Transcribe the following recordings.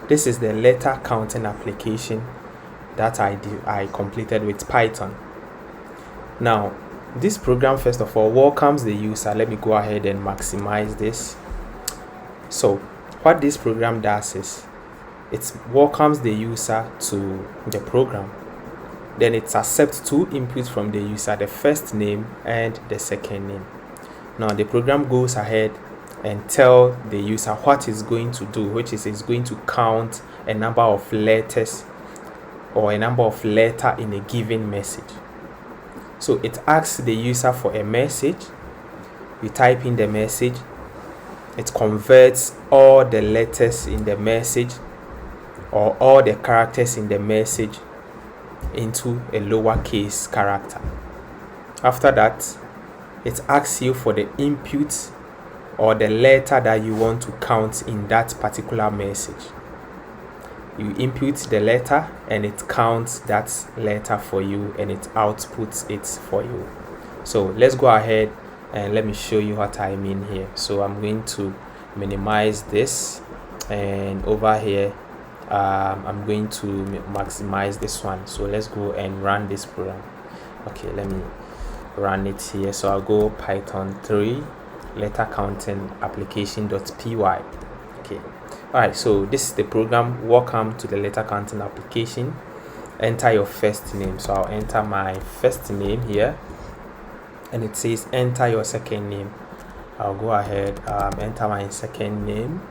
This is the letter counting application that I completed with Python. Now, this program first of all welcomes the user. Let me go ahead and maximize this. So what this program does is it welcomes the user to the program. Then it accepts two inputs from the user, the first name and the second name. Now the program goes ahead and tell the user what it's going to do, which is it's going to count a number of letters or a number of letters in a given message. So it asks the user for a message. You type in the message. It converts all the letters in the message or all the characters in the message into a lowercase character. After that, it asks you for the input or the letter that you want to count in that particular message. You input the letter and it counts that letter for you and it outputs it for you. So let's go ahead and let me show you what I mean here. So I'm going to minimize this, and over here I'm going to maximize this one. So let's go and run this program. Okay, let me run it here. So I'll go Python 3 letter counting application.py. Okay, all right, so this is the program. Welcome to the letter counting application. Enter your first name. So I'll enter my first name here, and it says enter your second name. I'll go ahead, enter my second name,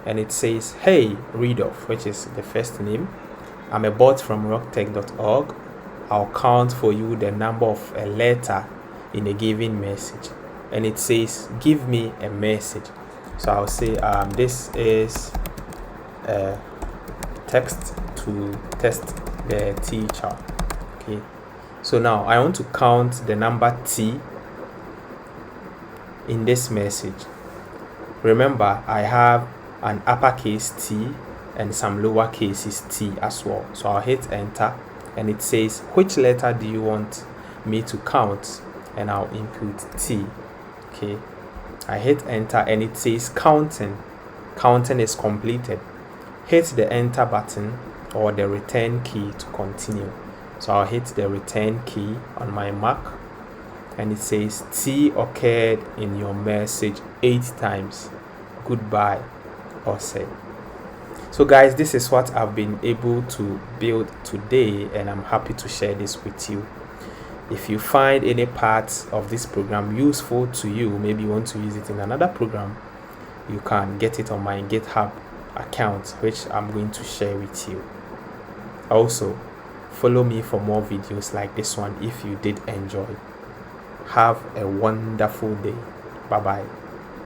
and it says hey Rudolph, which is the first name. I'm a bot from rocktech.org. I'll count for you the number of a letter in a given message, and it says give me a message. So I'll say this is a text to test the teacher. Okay, so now I want to count the number T in this message. Remember, I have an uppercase T and some lowercase T as well. So I'll hit enter, and it says which letter do you want me to count, and I'll input T. Okay, I hit enter and it says counting is completed. Hit the enter button or the return key to continue. So I'll hit the return key on my Mac, and it says T occurred in your message 8 times. Goodbye or say. So guys, this is what I've been able to build today, and I'm happy to share this with you. If you find any parts of this program useful to you, maybe you want to use it in another program, you can get it on my GitHub account, which I'm going to share with you. Also, follow me for more videos like this one if you did enjoy. Have a wonderful day. Bye bye.